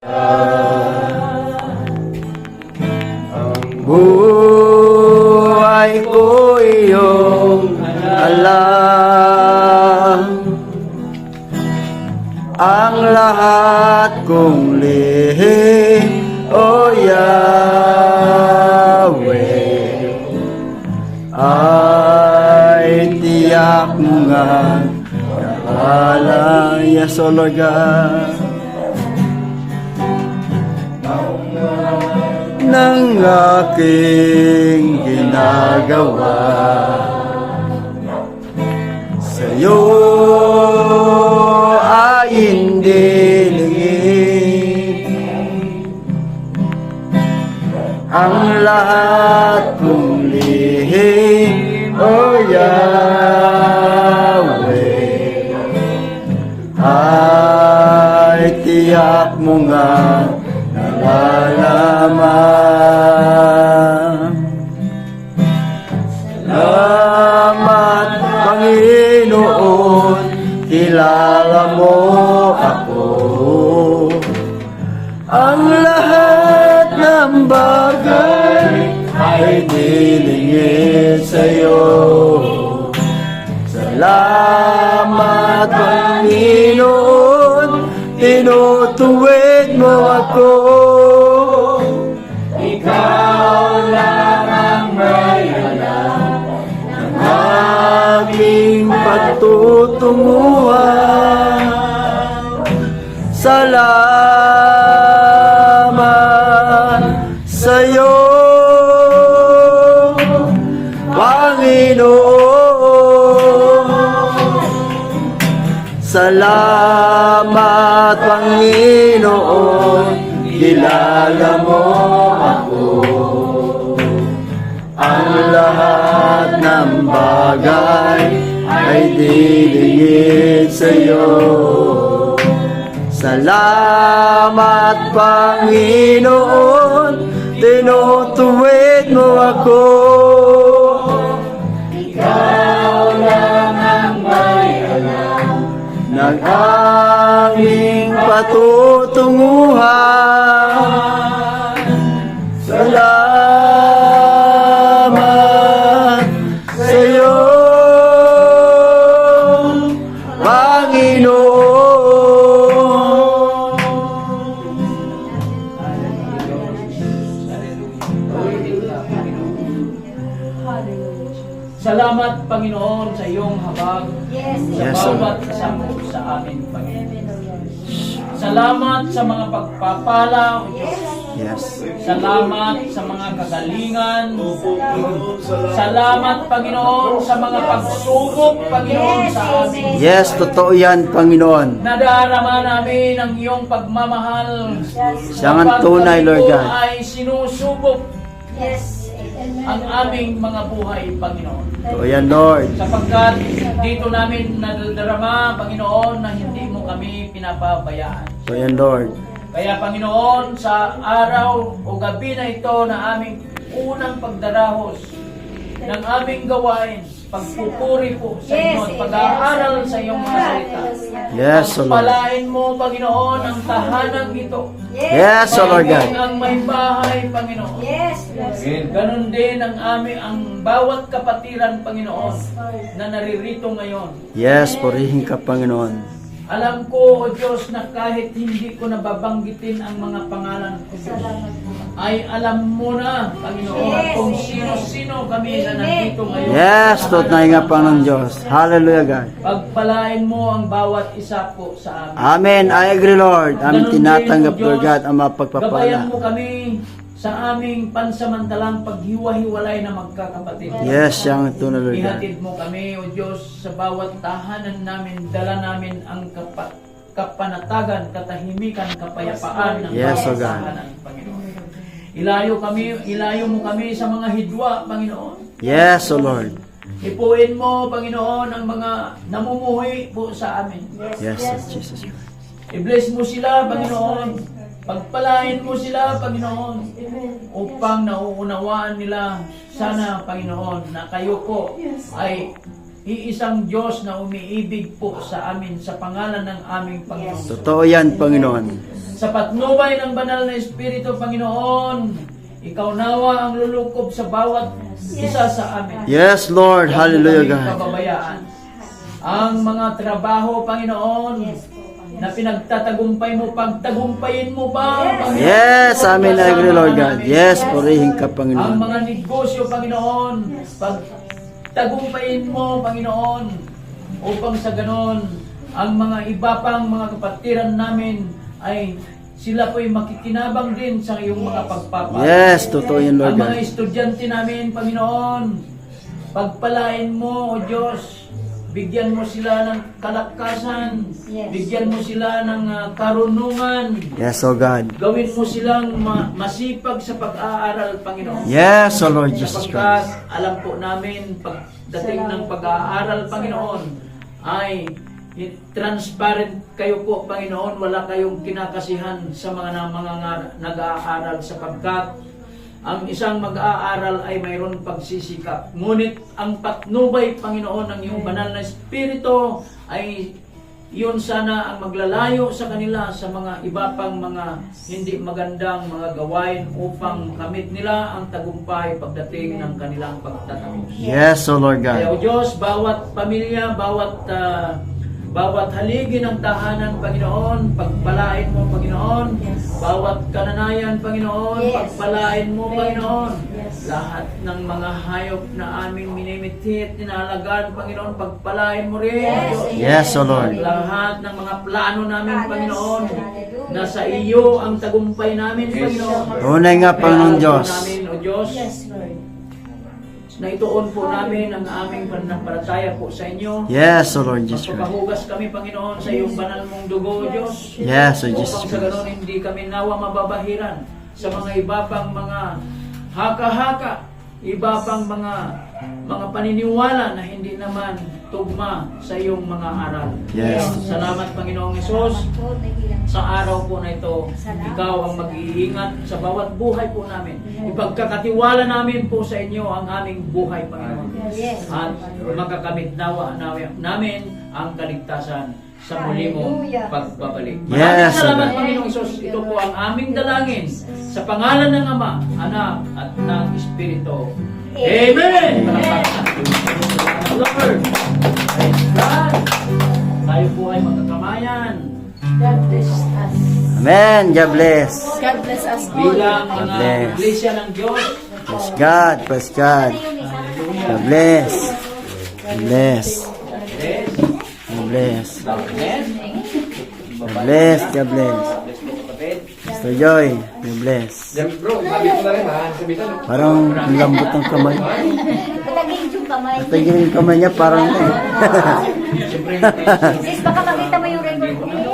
Ang buhay ko iyong alam, ang lahat kong lihim, O Yahweh, ay tiyak mo nga kahalan. Yes, O Lord God, ng aking ginagawa sa'yo ay hindi lingid. Ang lahat kong lihim, O Yahweh, ay tiyak mo nga nalalaman. Salamat, Panginoon, kilala mo ako. Ang lahat ng bagay ay dilingid sa'yo. Salamat, Panginoon, tinutuwid mo ako. Ikaw lang ang may alam ng aking patutunguhan. Salamat sa'yo, Panginoon. Salamat, Panginoon, kilala mo ako. Ang lahat ng bagay ay dilingid sa'yo. Salamat, Panginoon, tinutuwid mo ako. Ikaw lang ang may alam ng aming patutunguhan. Salamat sa'yo, Panginoon. Salamat, Panginoon, sa iyong habag sa Yes, bawat kasama sa amin, Panginoon. Salamat sa mga pagpapala, O Diyos. Yes. Salamat sa mga kagalingan. Salamat, Panginoon, sa mga pagsubok, Panginoon, sa amin. Yes, totoo yan, Panginoon. Nadarama namin ang iyong pagmamahal. Siya ang tunay, Lord God. Ay sinusubok Yes. ang aming mga buhay, Panginoon. Totoo yan, Lord. Sapagkat dito namin nadadarama, Panginoon, na hindi mo kami pinapabayaan. Totoo yan, Lord. Kaya, Panginoon, sa araw o gabi na ito na aming unang pagdarahos ng aming gawain, pagpupuri po sa inyo at pag-aaral sa iyong mga salita. Yes, O Lord. Palain mo, Panginoon, ang tahanang ito. Yes, O Lord God. Maging ang may bahay, Panginoon. Yes. Ganon din ang bawat kapatiran, Panginoon, na naririto ngayon. Yes, purihin ka, Panginoon. Alam ko, O Diyos, na kahit hindi ko nababanggitin ang mga pangalan ko, ay alam mo na, Panginoon, kung sino-sino kami na nandito ngayon. Yes, tunay nga, Panginoon Diyos. Hallelujah, God. Pagpalain mo ang bawat isa po sa amin. Amen. I agree, Lord. Amin Ganon tinatanggap, din, O Lord Diyos, God, ang mga pagpapala. gabayan mo kami sa aming pansamantalang paghiwa-hiwalay na magkakapatid. Yes, siyang tunay, Lord God. Ihatid mo kami, O Diyos, sa bawat tahanan namin, dala namin ang kapanatagan, katahimikan, kapayapaan ng Yes, O bawat God. tahanan, Panginoon. Ilayo mo kami sa mga hidwa, Panginoon. Yes, O Lord. Ipuin mo, Panginoon, ang mga namumuhay po sa amin. Yes, Lord Jesus Christ. I-bless mo sila, Panginoon. Pagpalain mo sila, Panginoon, upang nauunawaan nila sana, Panginoon, na kayo po ay iisang Diyos na umiibig po sa amin sa pangalan ng aming Panginoon. Totoo yan, Panginoon. Sa patnubay ng banal na Espiritu, Panginoon, ikaw nawa ang lulukob sa bawat isa sa amin. Yes, Lord. Hallelujah, Huwag mo kaming God. pababayaan. Ang mga trabaho, Panginoon, na pinagtatagumpay mo, pagtagumpayin mo pa, Panginoon. Yes, amin na agree, Lord God. Yes, purihin ka, Ang Panginoon. mga negosyo, Panginoon, pagtagumpayin mo, Panginoon, upang sa ganon, ang mga iba pang mga kapatiran namin ay sila po'y makikinabang din sa iyong mga pagpapala. Yes, totoo yan, Lord Ang mga God. estudyante namin, Panginoon, pagpalain mo, O Diyos, bigyan mo sila ng kalakasan, bigyan mo sila ng karunungan, Yes, oh God. gawin mo silang masipag sa pag-aaral, Panginoon. Yes, oh Lord Jesus Sapagkat Christ. alam po namin, pagdating ng pag-aaral, Panginoon, ay transparent kayo po, Panginoon. Wala kayong kinakasihan sa mga nag-aaral sapagkat ang isang mag-aaral ay mayroon pagsisikap. Ngunit ang patnubay, Panginoon, ng iyong banal na Espiritu ay yun sana ang maglalayo sa kanila sa mga iba pang mga hindi magandang mga gawain upang kamit nila ang tagumpay pagdating ng kanilang pagtatapos. Yes, oh Lord Kaya, O God. Diyos, bawat pamilya, bawat haligi ng tahanan, Panginoon, pagpalain mo, Panginoon. Bawat kananayan, Panginoon, pagpalain mo, Panginoon. Lahat ng mga hayop na aming minimitit, inalagaan, Panginoon, pagpalain mo rin, Diyos. Yes, oh Lord. Lahat ng mga plano namin, Panginoon, nasa iyo ang tagumpay namin, Panginoon. Tunay nga, Panginoon Kaya alam po Diyos. namin, O Diyos, na ituon po namin ang aming pananampalataya po sa inyo. Yes, oh Lord Jesus Christ. Magpapahugas kami, Panginoon, sa iyong banal mong dugo, Diyos. Yes, oh Jesus Upang sa ganon Christ. hindi kami nawa mababahiran sa mga iba pang mga haka-haka, iba pang mga paniniwala na hindi naman tugma sa iyong mga aral. Yes. Salamat, Panginoong Hesus. Sa araw po na ito, ikaw ang mag-iingat sa bawat buhay po namin. Ipagkakatiwala namin po sa inyo ang aming buhay, Panginoon. At makakamit nawa namin ang kaligtasan sa muli mong pagbabalik. Maraming Yes, salamat, Lord. Panginoong Hesus. Ito po ang aming dalangin sa pangalan ng Ama, Anak, at ng Espiritu. Amen! Palakpakan natin. Lord, praise God. Tayo po ay magkakamayan. God bless us. Amen. God bless. God bless us all. Bilang mga Bless. iglesia ng Diyos. Praise God. Praise God. God bless. God bless. Yes. God bless. Amen. God bless. God bless. Bless po, kapatid. Mr. Joy, God bless. Bro, sabi ko na rin ha, sabitan. Parang ang lambot ng kamay. Patagin yung kamay. Patagin yung kamay niya parang Siyempre, Sis, baka